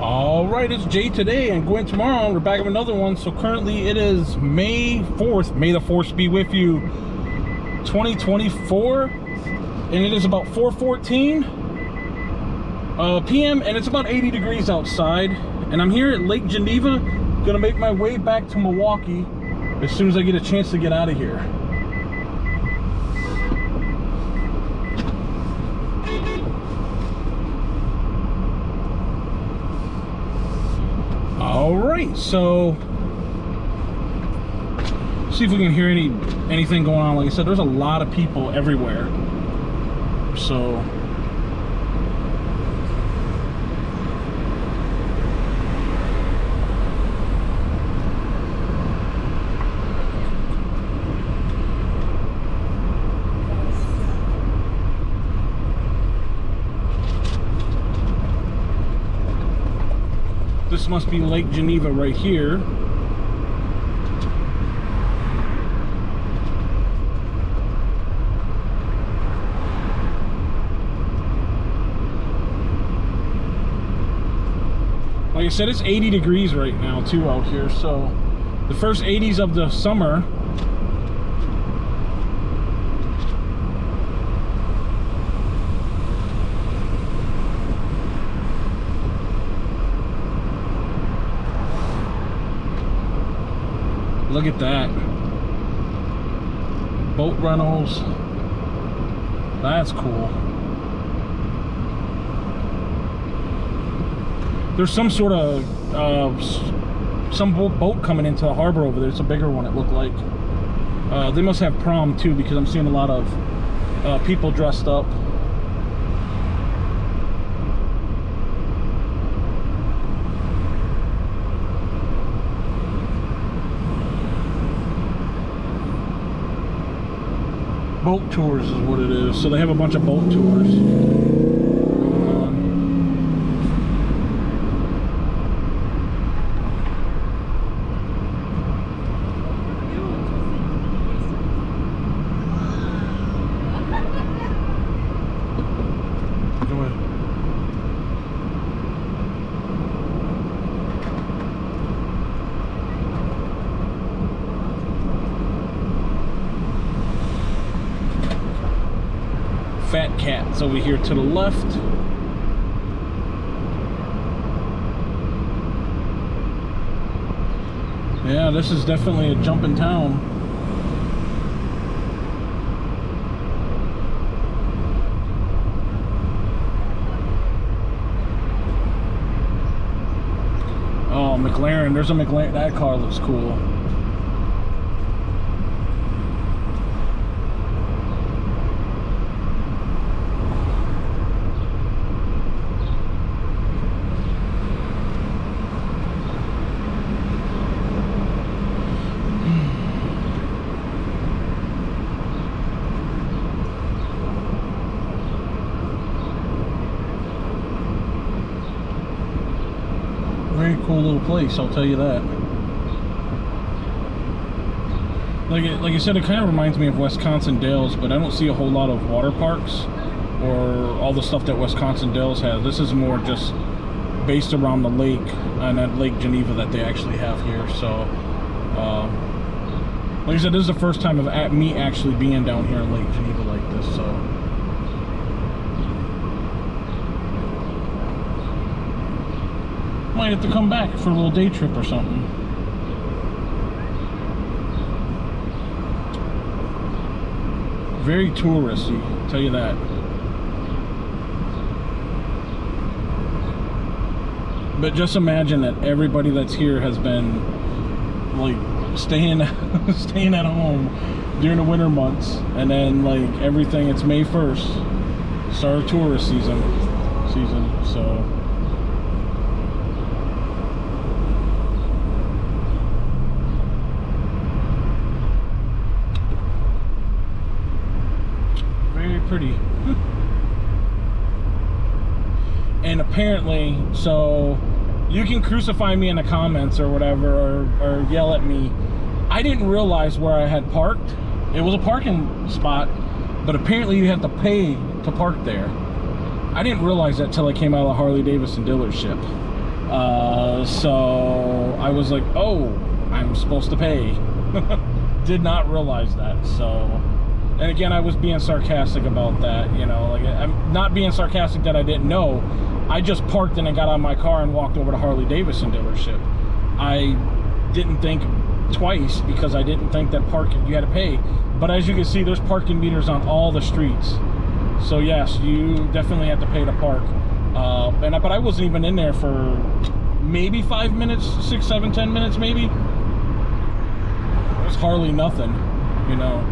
All right, it's Jay today and Gwen tomorrow, and we're back with another one. So currently it is May 4th. May the 4th be with you, 2024, and it is about 4:14 p.m. and it's about 80 degrees outside, and I'm here at Lake Geneva. Gonna make my way back to Milwaukee as soon as I get a chance to get out of here. All right, so see if we can hear anything going on. Like I said, there's a lot of people everywhere. So this must be Lake Geneva right here. Like I said, it's 80 degrees right now too out here, so the first 80s of the summer. Look at that. Boat rentals. That's cool. There's some sort of some boat coming into the harbor over there. It's a bigger one, it looked like. They must have prom too, because I'm seeing a lot of people dressed up. Boat tours is what it is. So they have a bunch of boat tours going on. Go ahead. Fat Cat's over here to the left. Yeah, this is definitely a jumping town. Oh, McLaren. There's a McLaren. That car looks cool. Very cool little place, I'll tell you that. Like I said, it kind of reminds me of Wisconsin Dells, but I don't see a whole lot of water parks or all the stuff that Wisconsin Dells has. This is more just based around the lake and at Lake Geneva that they actually have here. So, like I said, this is the first time of me actually being down here in Lake Geneva like this. So. Might have to come back for a little day trip or something. Very touristy, I'll tell you that. But just imagine that everybody that's here has been like staying at home during the winter months, and then like everything, it's May 1st, start of tourist season, so. Pretty. And apparently, so you can crucify me in the comments or whatever, or yell at me. I didn't realize where I had parked. It was a parking spot, but apparently you have to pay to park there. I didn't realize that till I came out of the Harley Davidson dealership. So I was like, oh, I'm supposed to pay. Did not realize that. So, and again, I was being sarcastic about that, you know, like, I'm not being sarcastic that I didn't know. I just parked and I got out of my car and walked over to Harley Davidson dealership. I didn't think twice because I didn't think that parking, you had to pay. But as you can see, there's parking meters on all the streets. So yes, you definitely have to pay to park. But I wasn't even in there for maybe 5 minutes, 6, 7, 10 minutes maybe. It was hardly nothing, you know.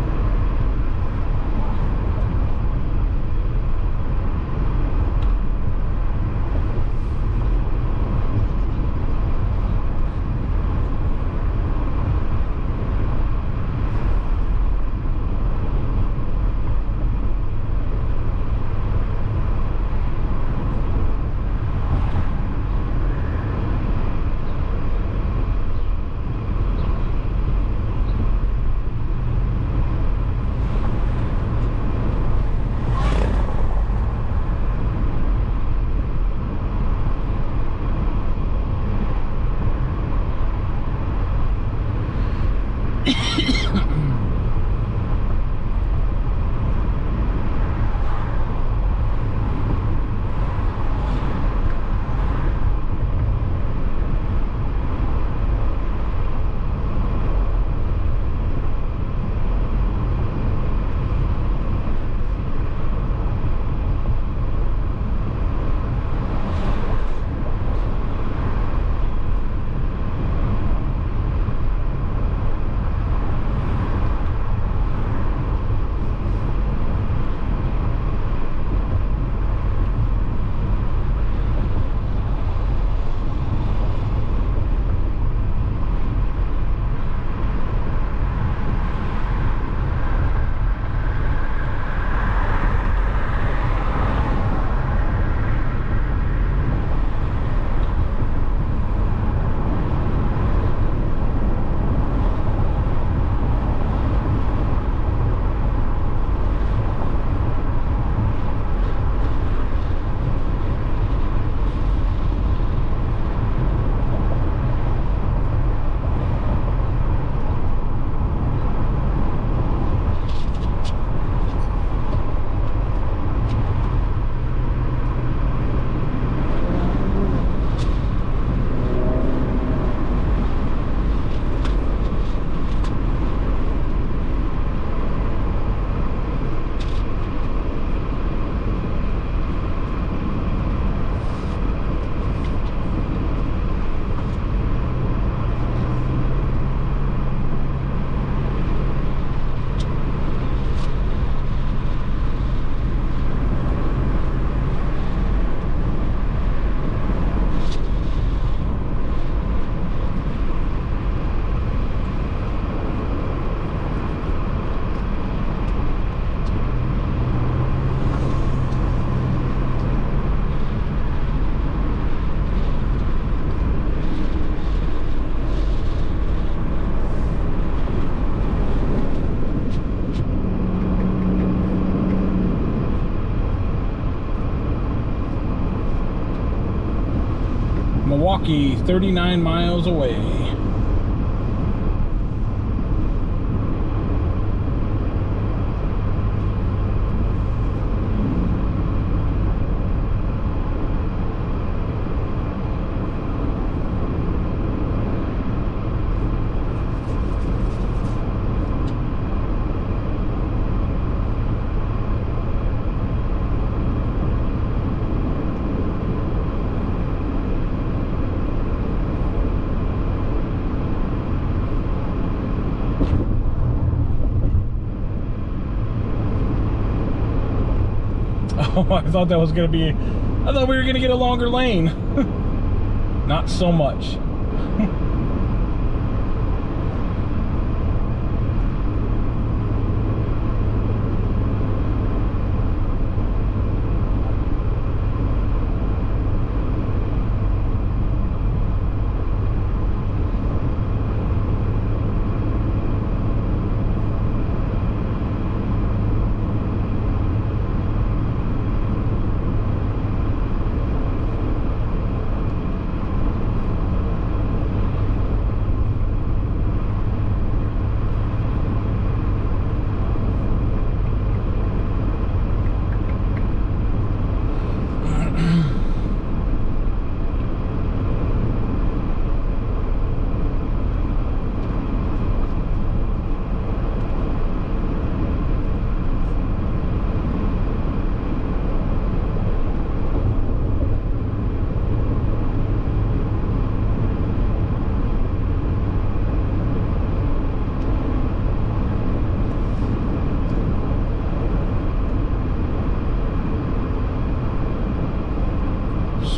Milwaukee, 39 miles away. Oh, I thought that was going to be, I thought we were going to get a longer lane. Not so much.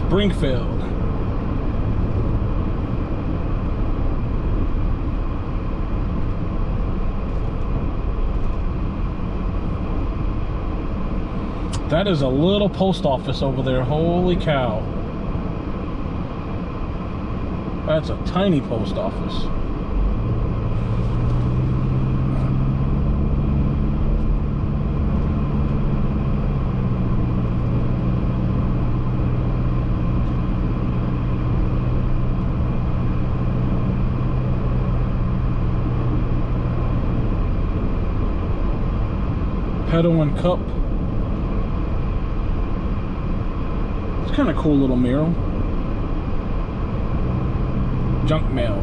Springfield. That is a little post office over there. Holy cow. That's a tiny post office. Pedal and Cup. It's kind of cool little mural. Junk mail.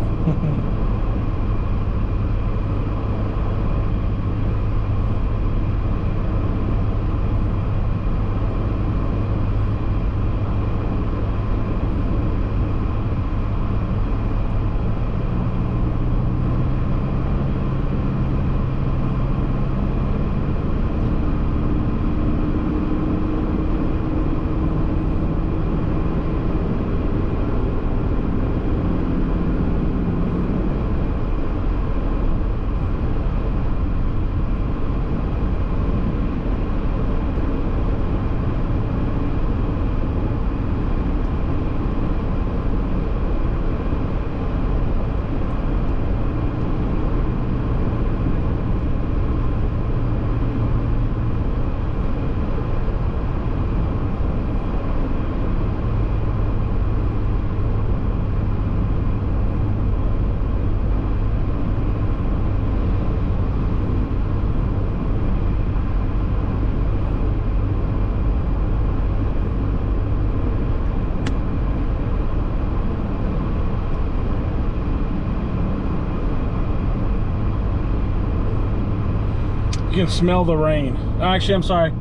You can smell the rain. Actually, I'm sorry.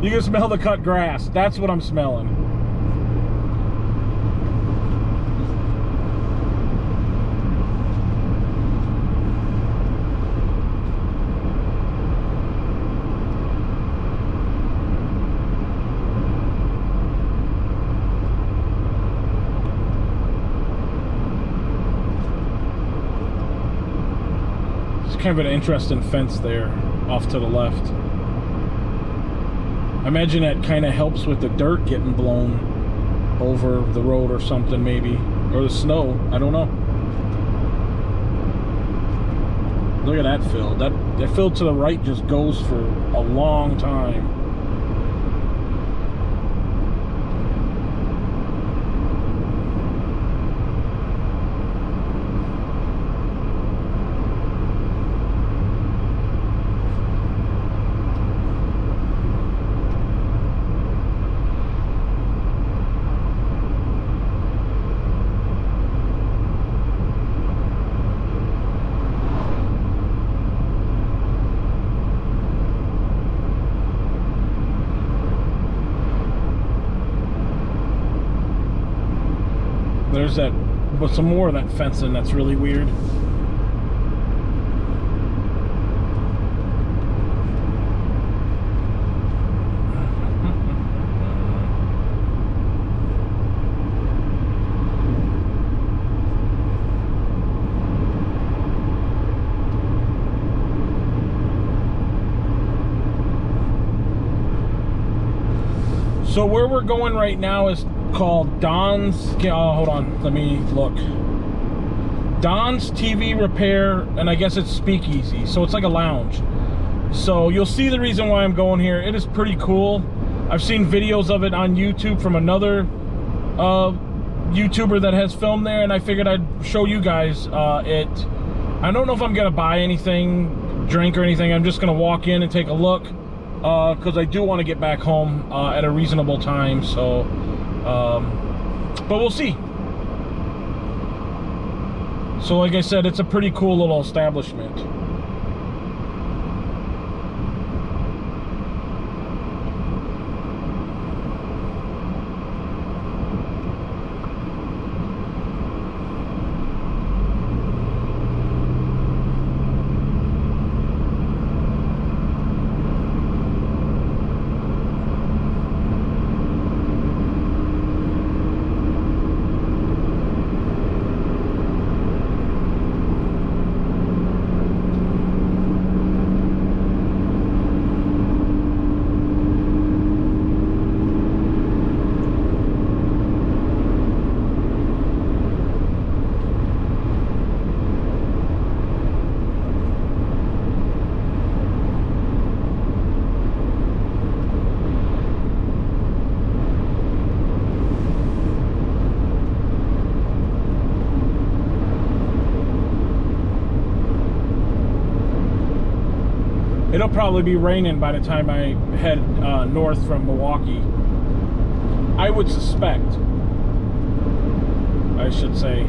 You can smell the cut grass. That's what I'm smelling. It's kind of an interesting fence there. Off to the left. I imagine that kind of helps with the dirt getting blown over the road or something, maybe, or the snow. I don't know. Look at that field. That field to the right just goes for a long time. There's that, but some more of that fencing that's really weird. So where we're going right now is called Dons. Oh, hold on, let me look. Dons TV Repair, and I guess it's Speakeasy, so it's like a lounge. So you'll see the reason why I'm going here. It is pretty cool. I've seen videos of it on YouTube from another YouTuber that has filmed there, and I figured I'd show you guys it. I don't know if I'm gonna buy anything, drink or anything. I'm just gonna walk in and take a look, because I do want to get back home at a reasonable time. So but we'll see. So like I said, it's a pretty cool little establishment. it'll probably be raining by the time I head north from Milwaukee. I would suspect, I should say.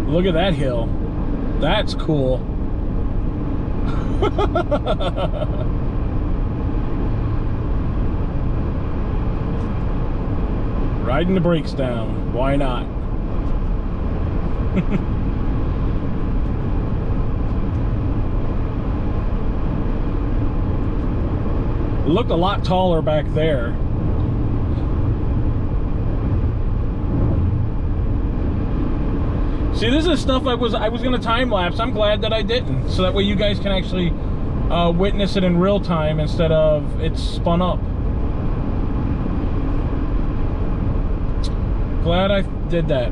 Look at that hill. That's cool. Riding the brakes down. Why not? It looked a lot taller back there. See, this is stuff I was gonna time lapse. I'm glad that I didn't, so that way you guys can actually witness it in real time instead of it's spun up. Glad I did that.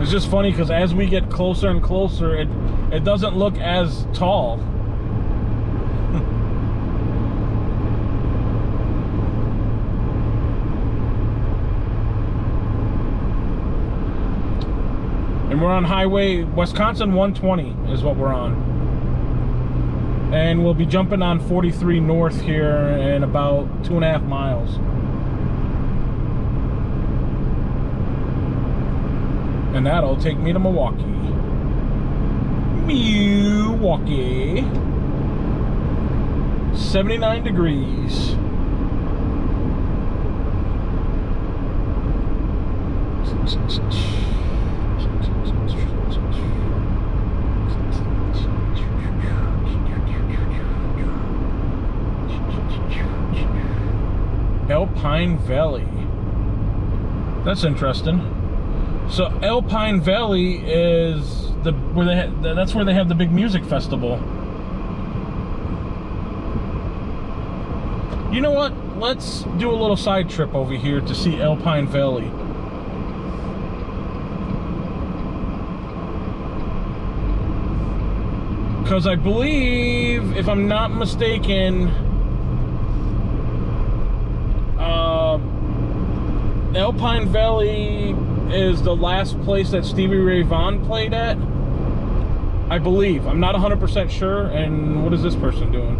It's just funny because as we get closer and closer, it doesn't look as tall. And we're on highway Wisconsin 120 is what we're on. And we'll be jumping on 43 north here in about 2.5 miles. And that'll take me to Milwaukee. Milwaukee. 79 degrees. Alpine Valley. That's interesting. So Alpine Valley is that's where they have the big music festival. You know what? Let's do a little side trip over here to see Alpine Valley. Because I believe, if I'm not mistaken, Alpine Valley is the last place that Stevie Ray Vaughan played at. I believe. I'm not 100% sure. And what is this person doing?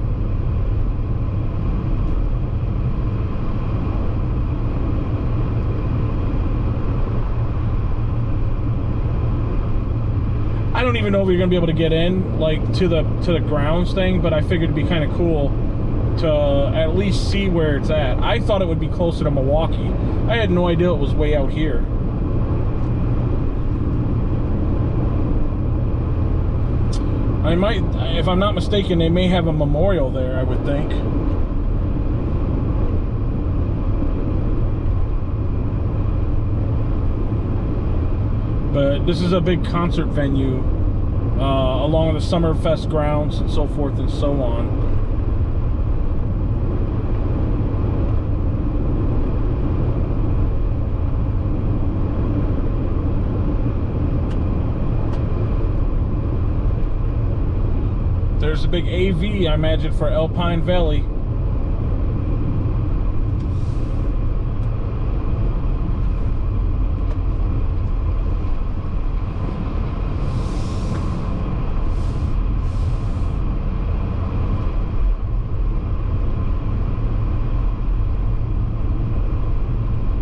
I don't even know if you're gonna be able to get in, like, to the grounds thing, but I figured it'd be kind of cool to at least see where it's at. I thought it would be closer to Milwaukee. I had no idea it was way out here. I might, if I'm not mistaken, they may have a memorial there, I would think. But this is a big concert venue along the Summerfest grounds and so forth and so on. There's a big AV, I imagine, for Alpine Valley.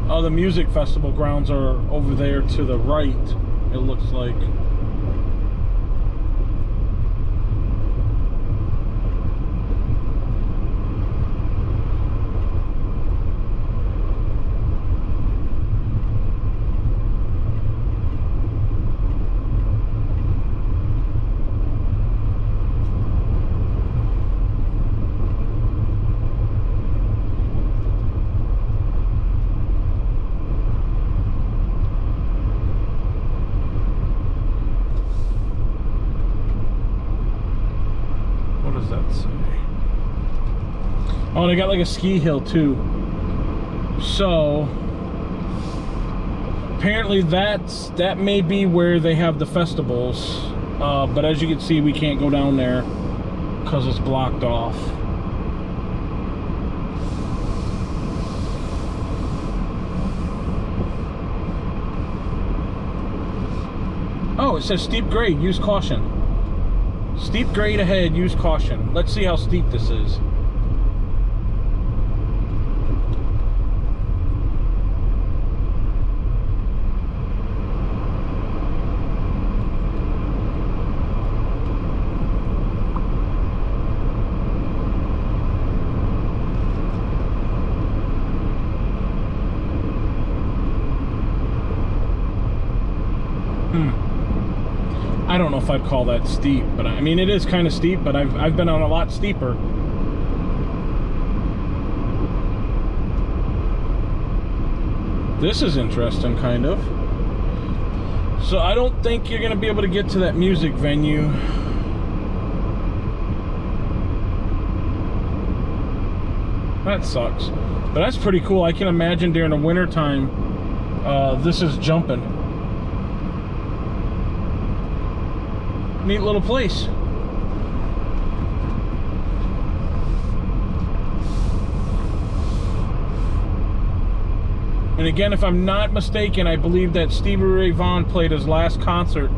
Oh, the music festival grounds are over there to the right, it looks like. Oh, they got like a ski hill too. So apparently that may be where they have the festivals. But as you can see, we can't go down there because it's blocked off. Oh, it says steep grade, use caution. Steep grade ahead, use caution. Let's see how steep this is. I don't know if I'd call that steep, but I mean, it is kind of steep, but I've been on a lot steeper. This is interesting, kind of. So I don't think you're going to be able to get to that music venue. That sucks. But that's pretty cool. I can imagine during the winter time, this is jumping. Neat little place. And again, if I'm not mistaken, I believe that Stevie Ray Vaughan played his last concert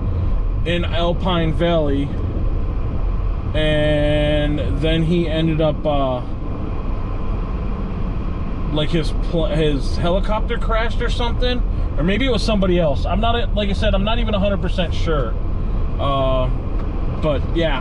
in Alpine Valley, and then he ended up like his helicopter crashed or something, or maybe it was somebody else. I'm not, like I said, I'm not even 100% sure. But yeah.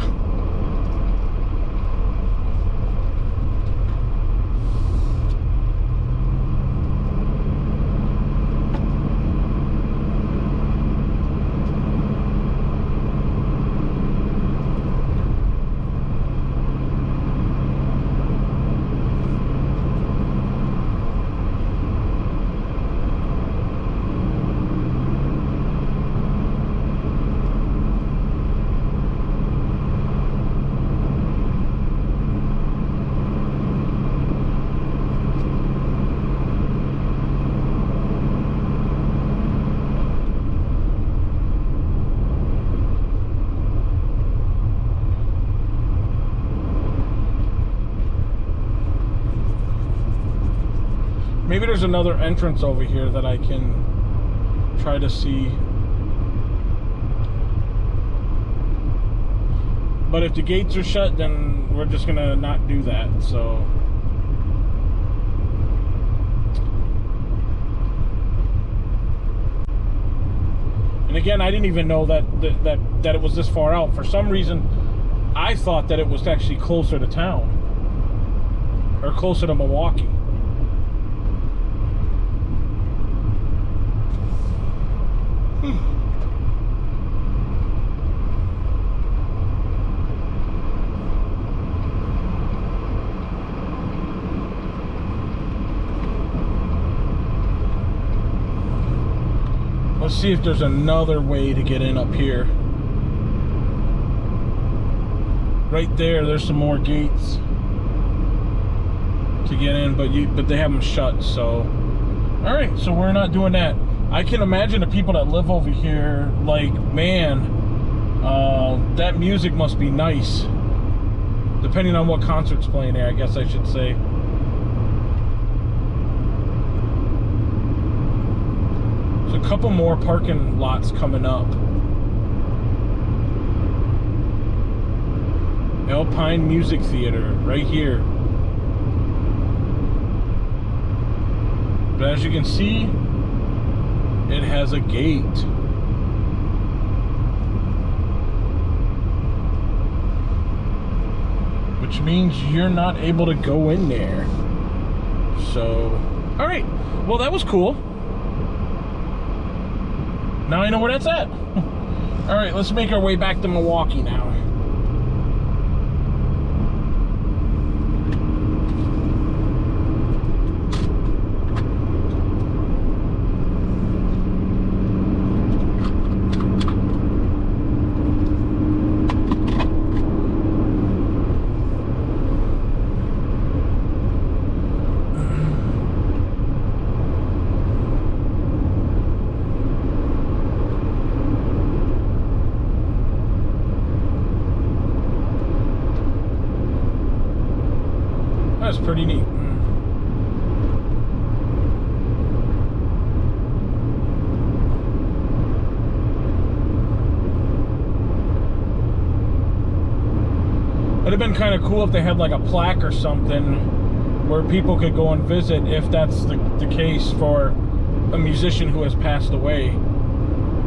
Maybe there's another entrance over here that I can try to see. But if the gates are shut, then we're just gonna not do that, so. And again, I didn't even know that it was this far out. For some reason, I thought that it was actually closer to town, or closer to Milwaukee. Let's see if there's another way to get in up here. Right there, there's some more gates to get in, but they have them shut, so. All right, so we're not doing that. I can imagine the people that live over here, like, man, that music must be nice. Depending on what concert's playing there, I guess I should say. There's a couple more parking lots coming up. Alpine Music Theater, right here. But as you can see, it has a gate. Which means you're not able to go in there. So, all right. Well, that was cool. Now I know where that's at. All right, let's make our way back to Milwaukee now. that's pretty neat. It'd have been kind of cool if they had like a plaque or something where people could go and visit if that's the case for a musician who has passed away.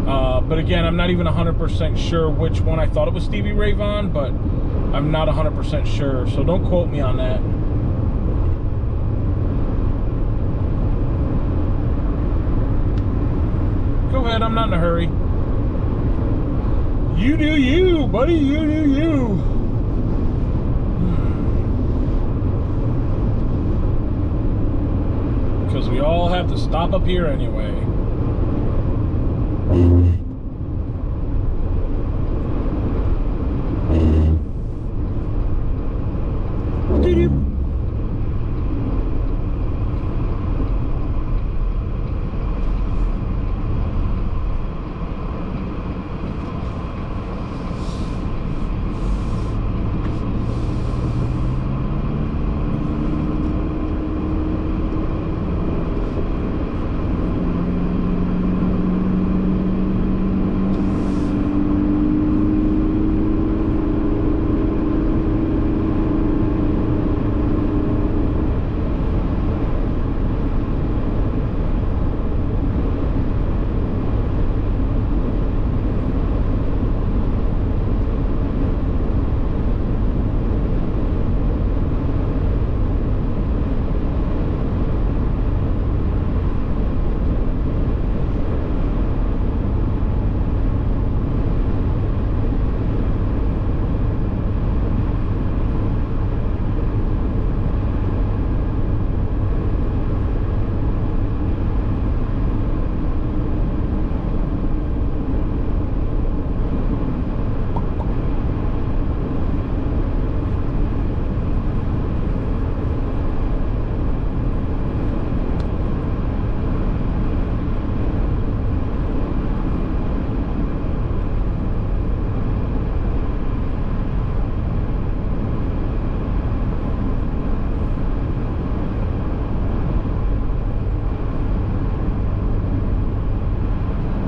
But again, I'm not even 100% sure which one. I thought it was Stevie Ray Vaughan, but I'm not 100% sure, so don't quote me on that. Go ahead, I'm not in a hurry. You do you, buddy, you do you. Because we all have to stop up here anyway.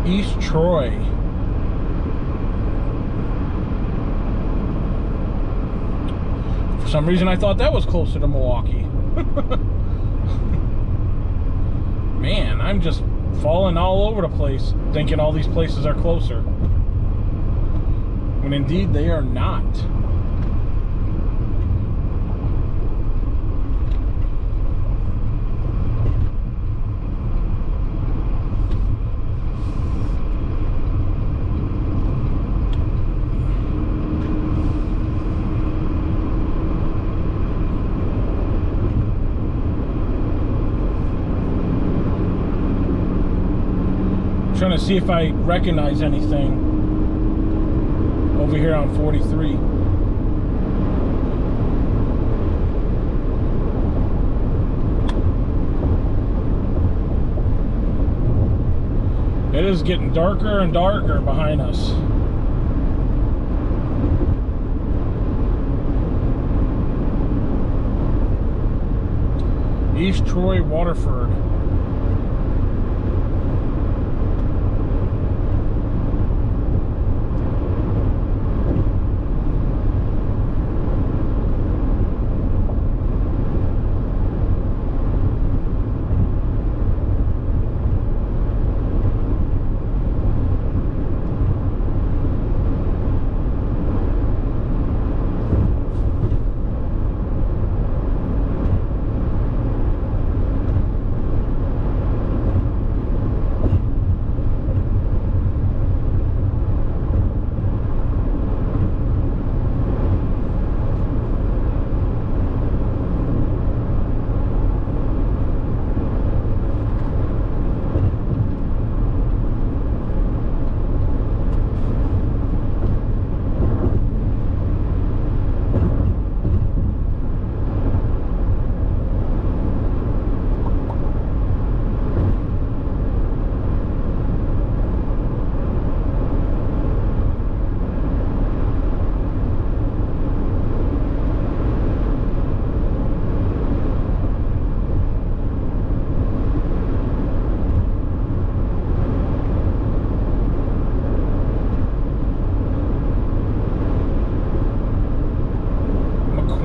East Troy. For some reason I thought that was closer to Milwaukee. Man, I'm just falling all over the place thinking all these places are closer, when indeed they are not. Trying to see if I recognize anything over here on 43. It is getting darker and darker behind us. East Troy, Waterford.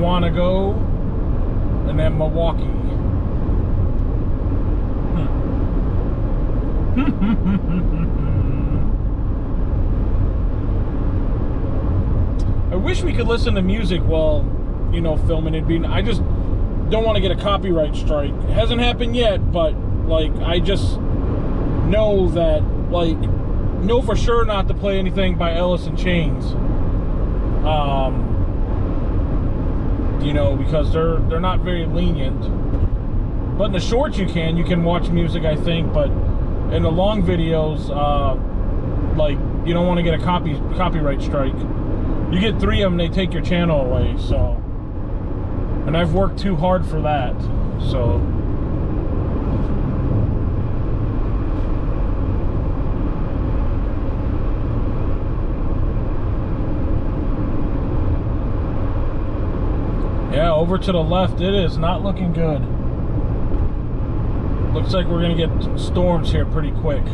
Quantico, and then Milwaukee. I wish we could listen to music while, you know, filming. I just don't want to get a copyright strike. It hasn't happened yet, but like I just know that, like, know for sure not to play anything by Alice in Chains. You know, because they're not very lenient. But in the shorts you can watch music, I think, but in the long videos, like, you don't want to get a copyright strike. You get 3 of them, they take your channel away, so. And I've worked too hard for that, so. Yeah, over to the left, it is not looking good. Looks like we're gonna get storms here pretty quick.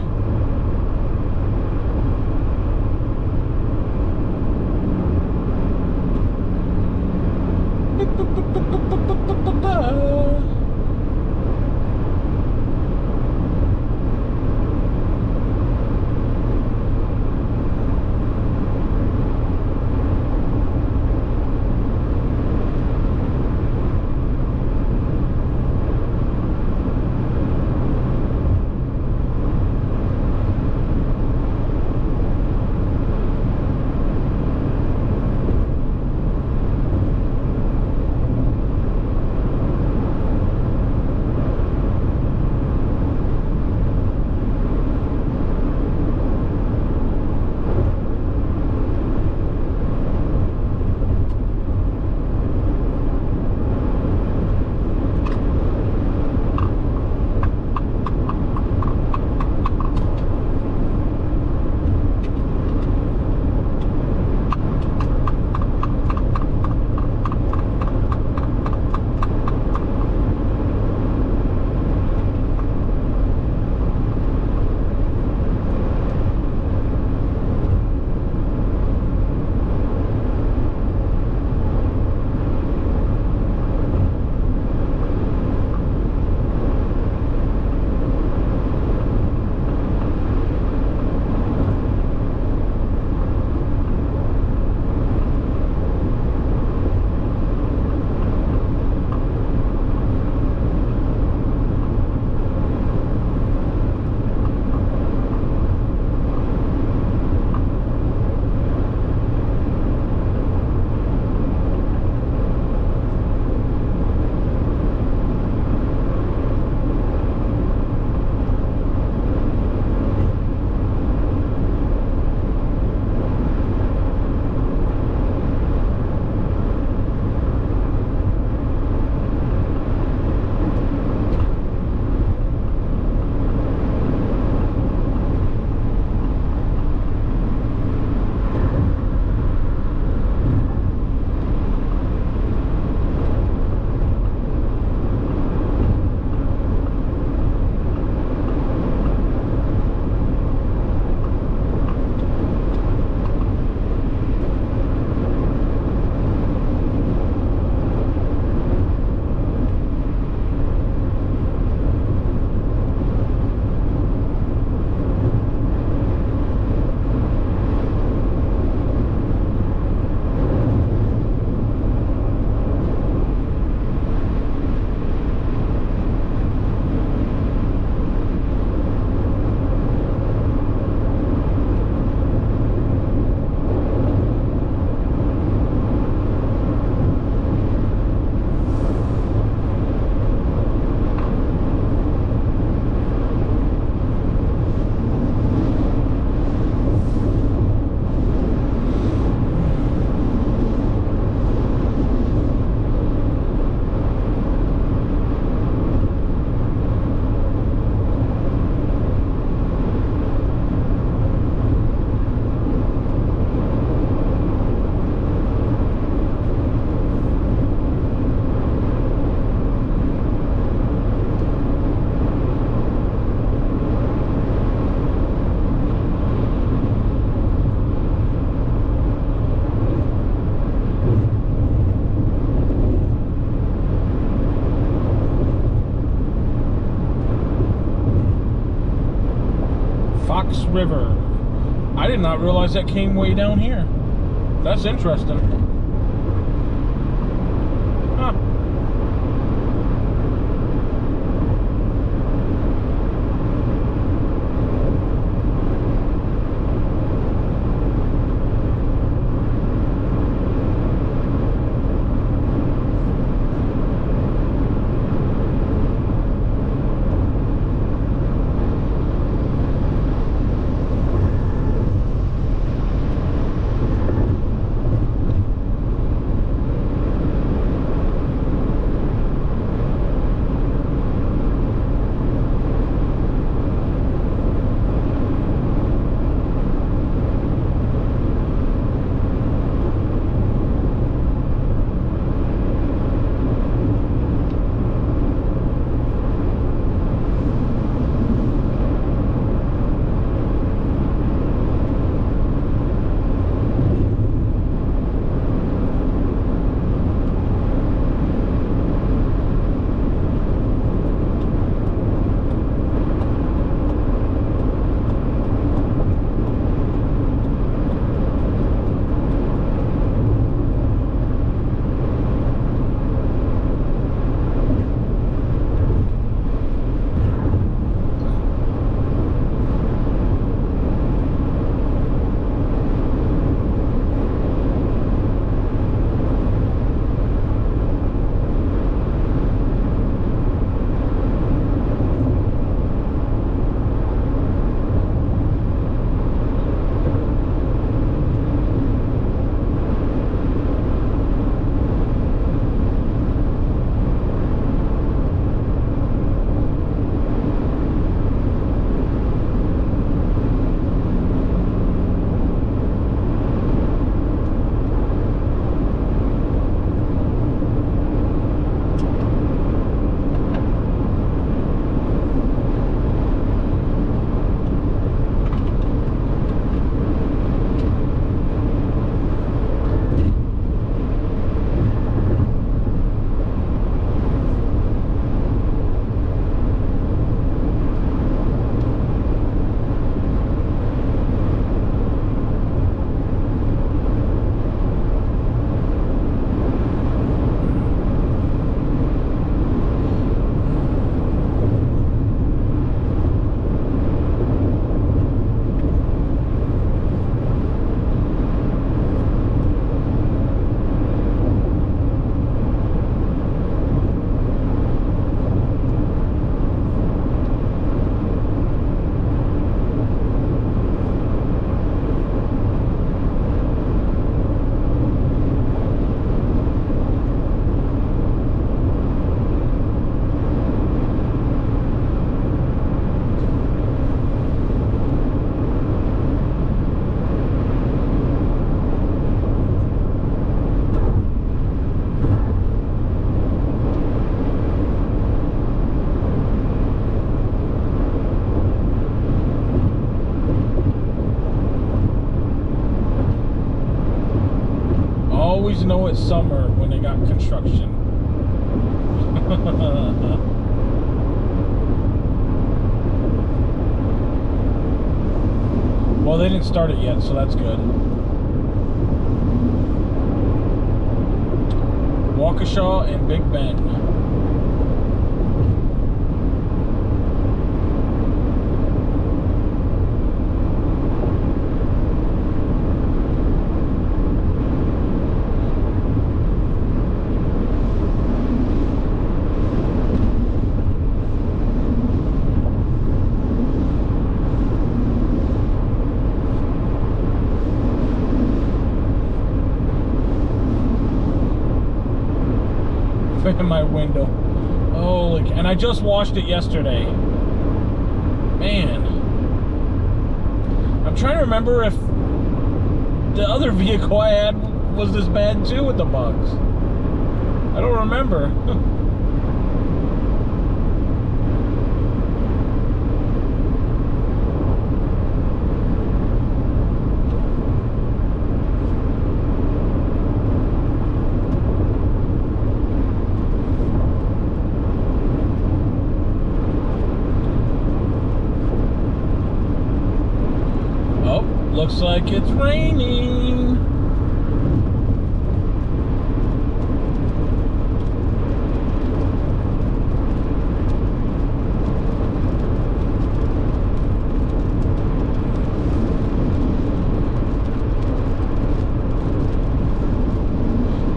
River. I did not realize that came way down here. That's interesting. Huh. Always know it's summer when they got construction. Well, they didn't start it yet, so that's good. Waukesha and Big Bend. In my window. Oh, and I just washed it yesterday. Man. I'm trying to remember if the other vehicle I had was this bad too with the bugs. I don't remember. Looks like it's raining.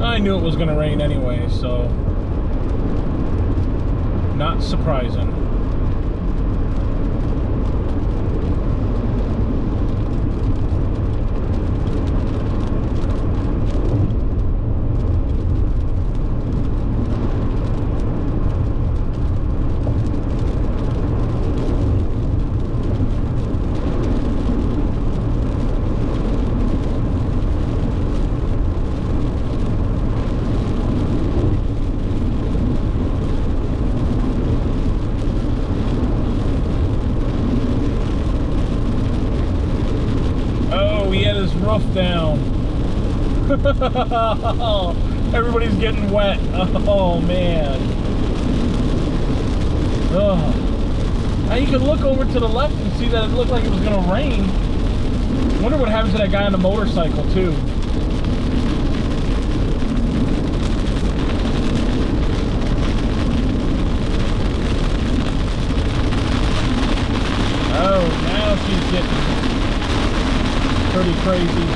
I knew it was going to rain anyway, so not surprising. Roof down. Everybody's getting wet. Oh man. Ugh. Now you can look over to the left and see that it looked like it was gonna rain. Wonder what happens to that guy on the motorcycle too. Oh, now she's getting pretty crazy.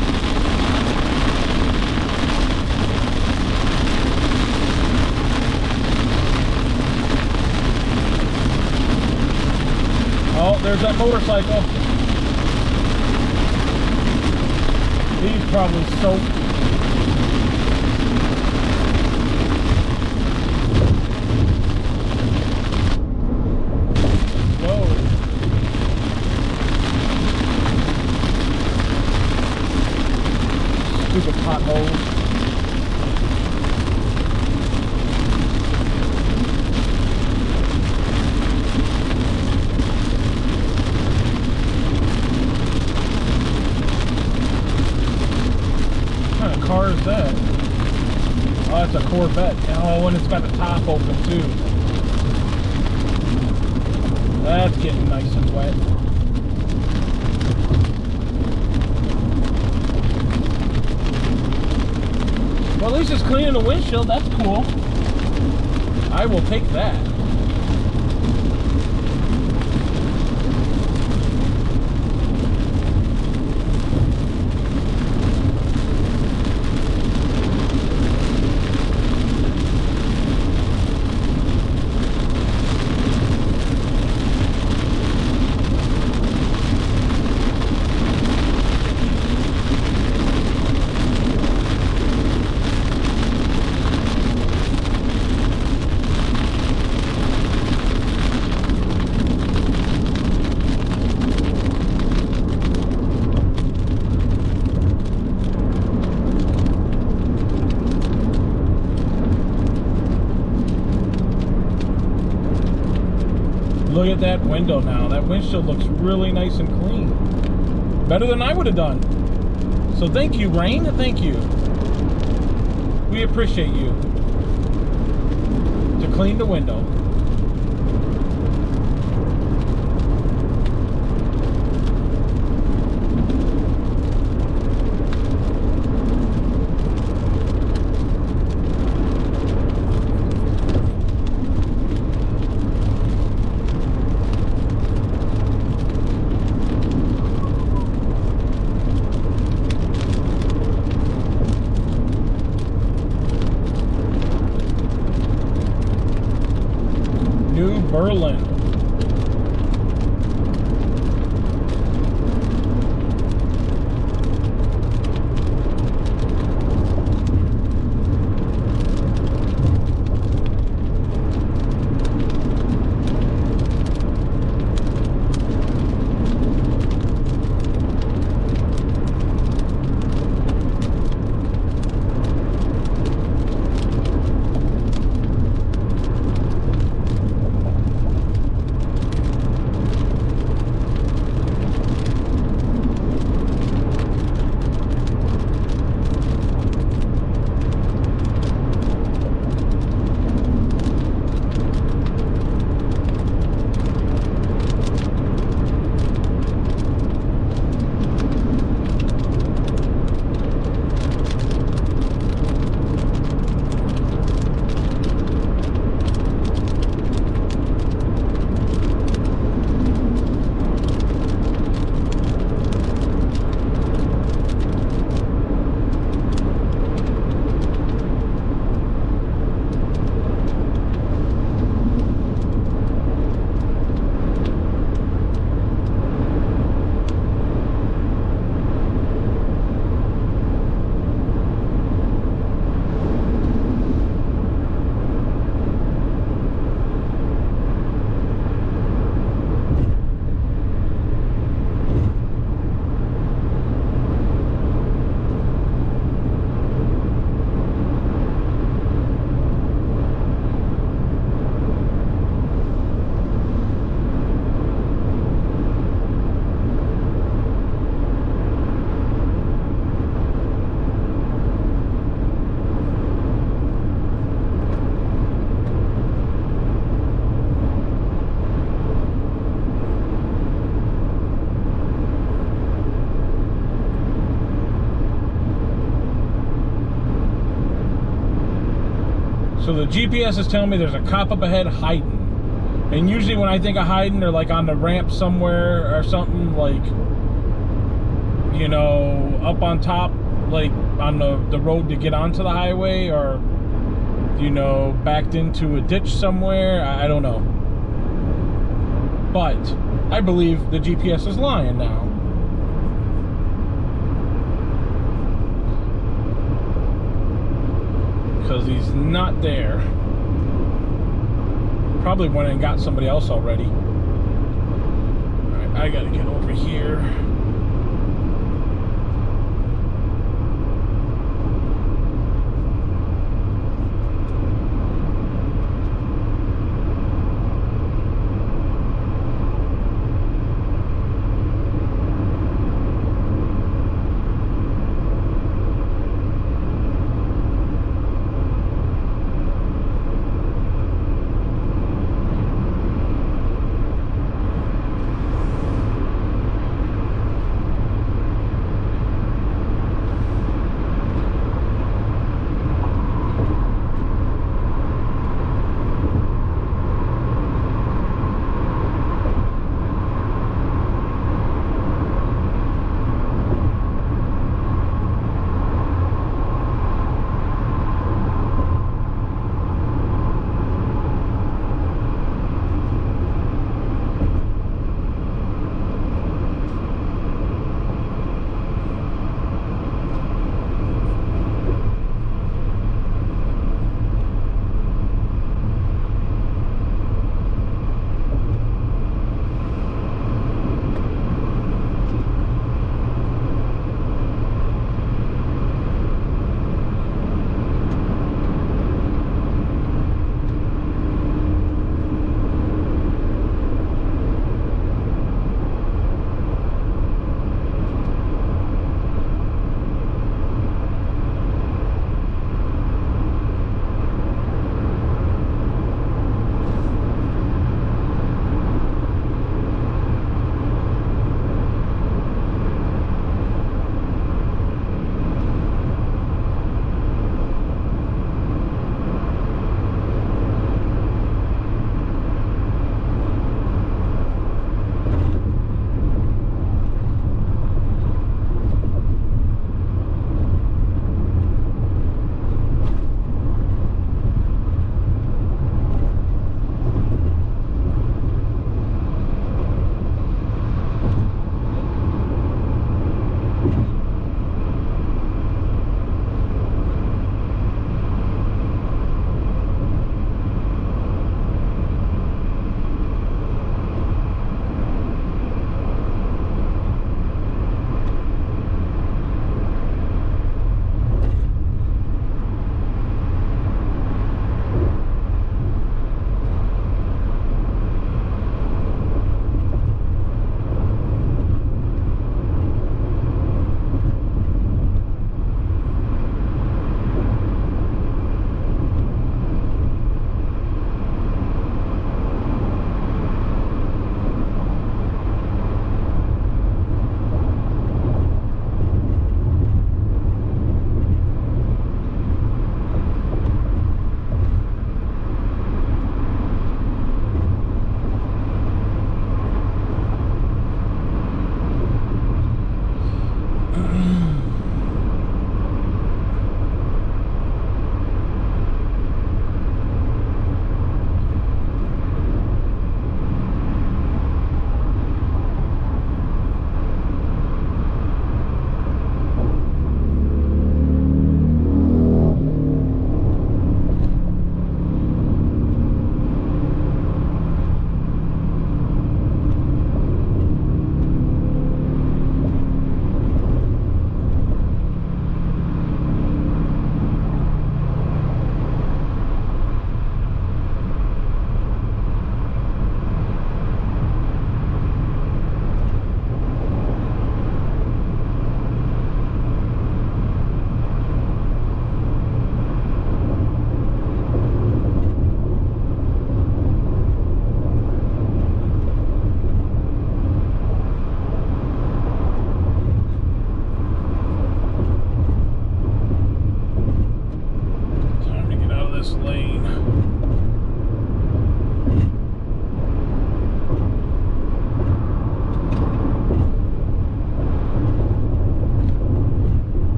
Oh, there's that motorcycle. He's probably soaked. Stupid potholes. What kind of car is that? Oh, it's a Corvette. Oh, and it's got the top open too. That's getting nice and wet. Well, at least it's cleaning the windshield. That's cool. I will take that. Look at that window now. That windshield looks really nice and clean. Better than I would have done. So thank you, rain. Thank you. We appreciate you. To clean the window. Berlin. So the GPS is telling me there's a cop up ahead hiding. And usually when I think of hiding, they're like on the ramp somewhere or something, like, you know, up on top, like on the road to get onto the highway, or, you know, backed into a ditch somewhere. I don't know. But I believe the GPS is lying now. Because he's not there. Probably went and got somebody else already. Alright, I gotta get over here.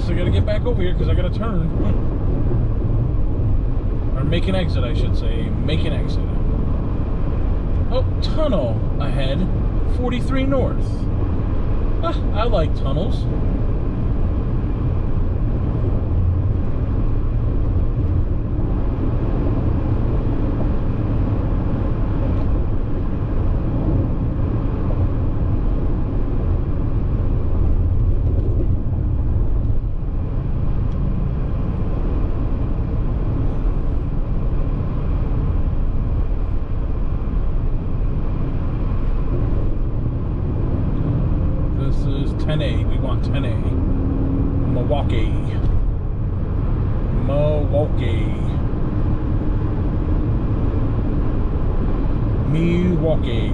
guess I gotta get back over here because I gotta turn. Or make an exit, I should say. Make an exit. Oh, tunnel ahead. 43 north. I like tunnels. Milwaukee.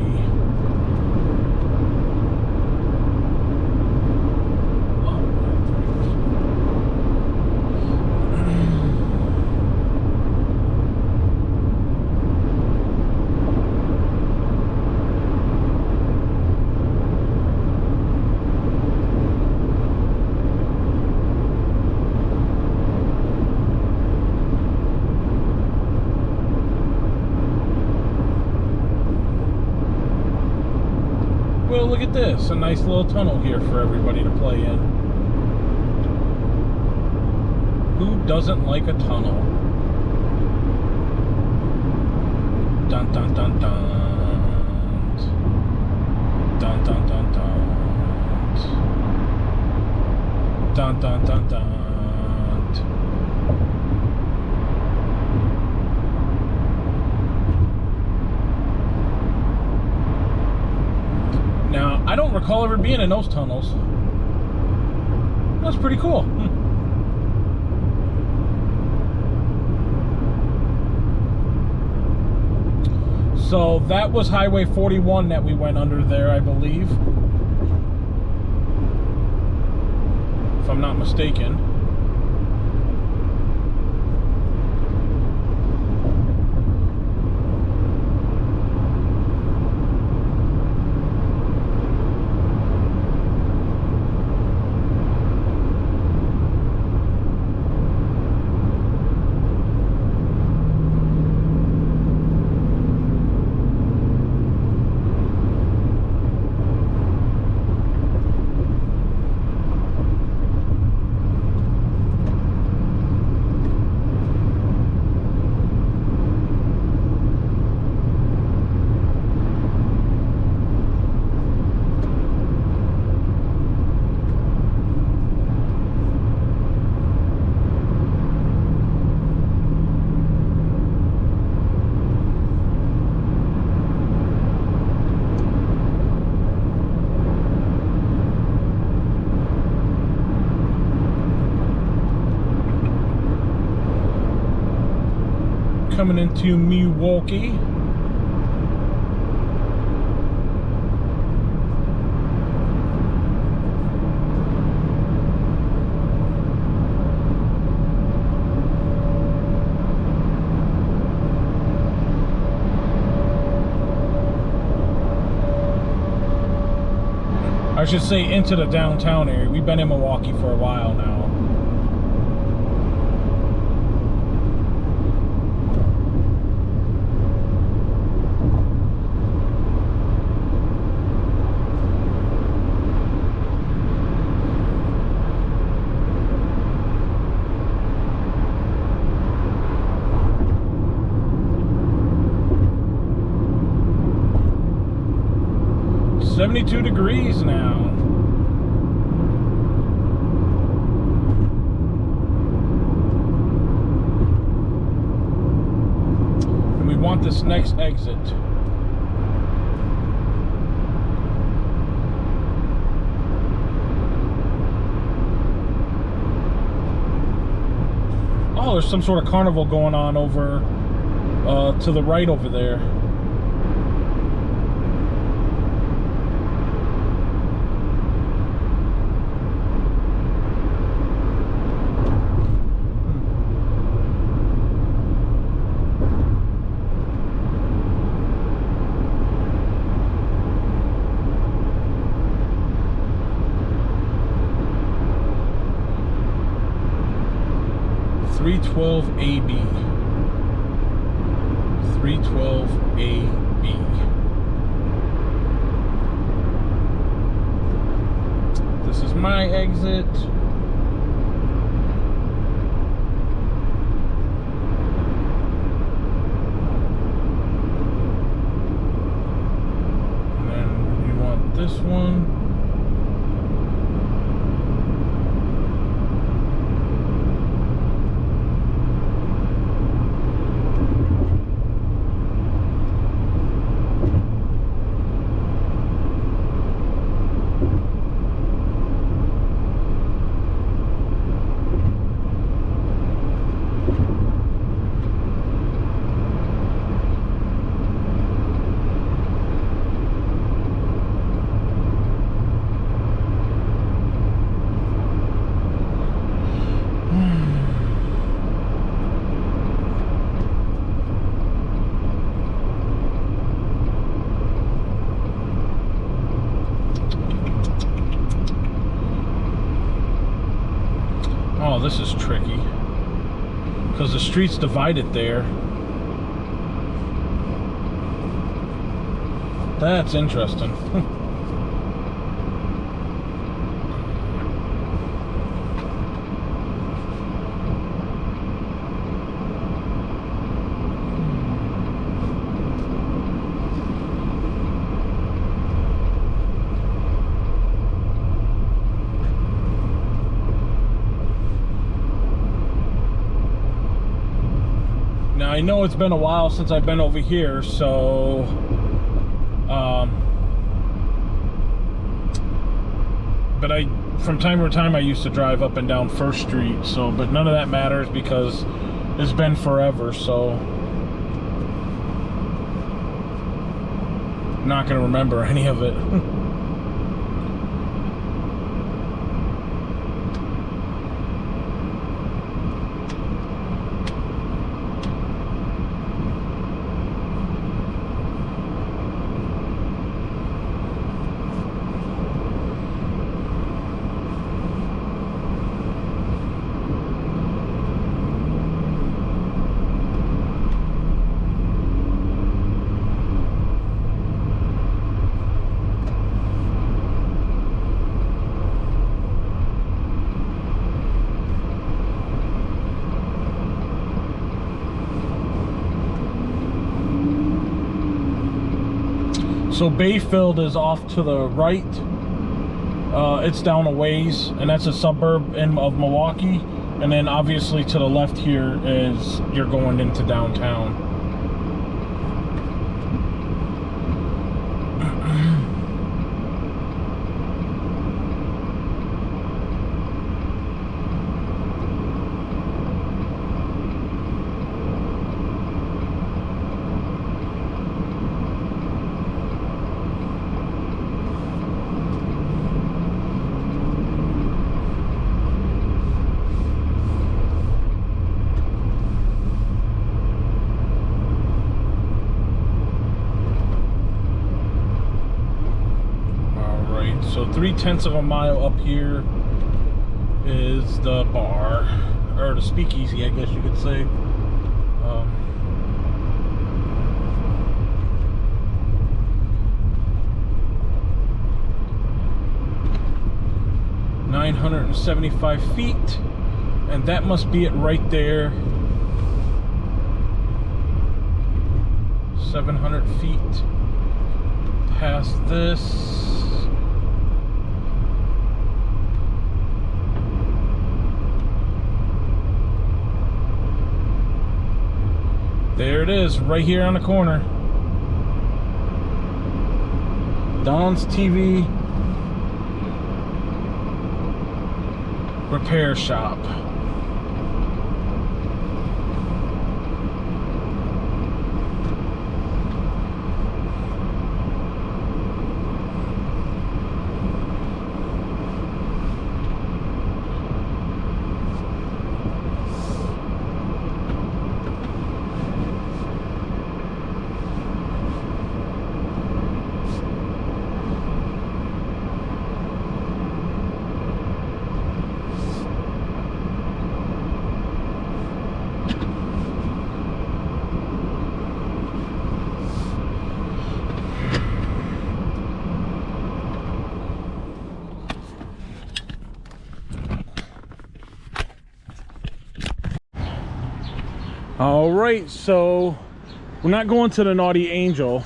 Well, look at this. A nice little tunnel here for everybody to play in. Who doesn't like a tunnel? Dun dun dun dun. Dun dun dun dun. Dun dun dun dun. Now, I don't recall ever being in those tunnels. That's pretty cool. So that was Highway 41 that we went under there, I believe. If I'm not mistaken. Coming into Milwaukee. I should say into the downtown area. We've been in Milwaukee for a while now. $72 degrees now. And we want this next exit. Oh, there's some sort of carnival going on over to the right over there. 312 AB. 312 AB. This is my exit. And then we want this one. Oh, this is tricky because the street's divided there. That's interesting. Now I know it's been a while since I've been over here, so but from time to time I used to drive up and down First Street, so but none of that matters because it's been forever, so I'm not gonna remember any of it. So Bayfield is off to the right. It's down a ways, and that's a suburb of Milwaukee. And then obviously to the left here is you're going into downtown. So 3/10 of a mile up here is the bar, or the speakeasy, I guess you could say. 975 feet, and that must be it right there. 700 feet past this. There it is, right here on the corner. Dons TV Repair Shop. All right, so we're not going to the Naughty Angel,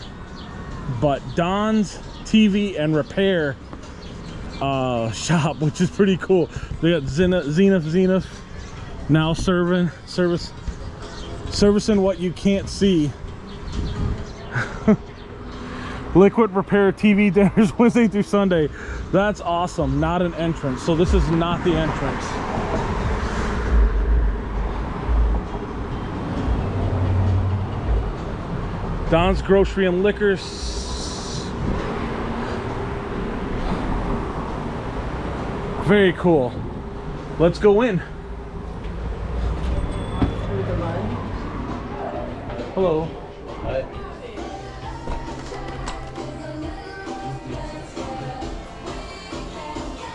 but Dons TV and Repair shop, which is pretty cool. They got Zenith now servicing what you can't see. Liquid repair TV dinners Wednesday through Sunday. That's awesome. Not an entrance, so this is not the entrance. Don's Grocery and Liquors. Very cool. Let's go in. Hello. Hi.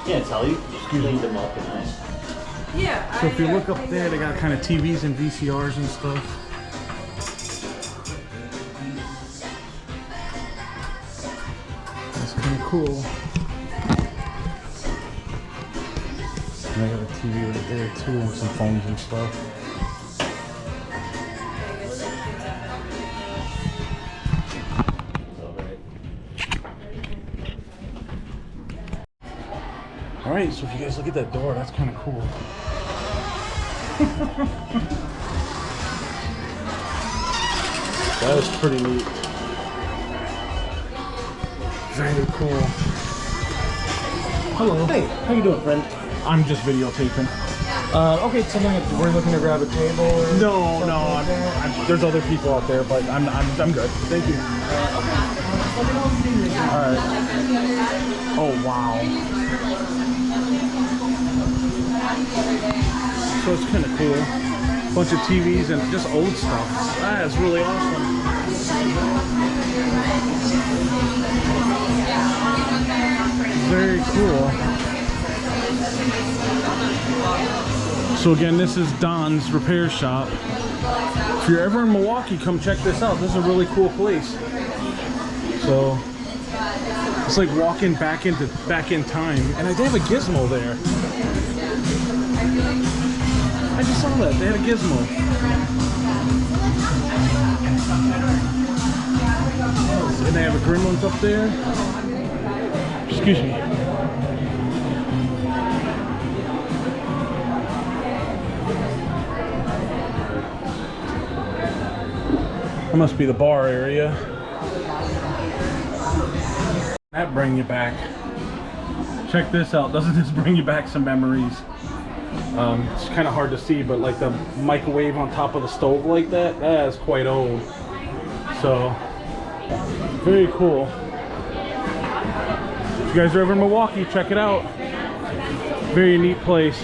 Can't tell you. Excuse me. Them up and nice. Yeah. So if you look up there, they got kind of TVs and VCRs and stuff. That's kind of cool. And I got a TV right there too, and some phones and stuff. Alright, so if you guys look at that door, that's kind of cool. That is pretty neat. Very cool. Hello. Hey, how you doing, friend? I'm just videotaping. Okay, so we're looking to grab a table. Or No, like there's other people out there, but I'm good. Thank you. Alright. Oh, wow. So it's kind of cool. Bunch of TVs and just old stuff. That is really awesome. Very cool. So again, this is Don's Repair Shop. If you're ever in Milwaukee, come check this out. This is a really cool place. So it's like walking back in time. And I did have a gizmo there. I just saw that. They had a gizmo. And they have a Gremlins up there. Excuse me. That must be the bar area. That bring you back. Check this out. Doesn't this bring you back some memories? It's kind of hard to see, but like the microwave on top of the stove like that, that is quite old. So, very cool. If you guys are ever in Milwaukee, check it out. Very neat place.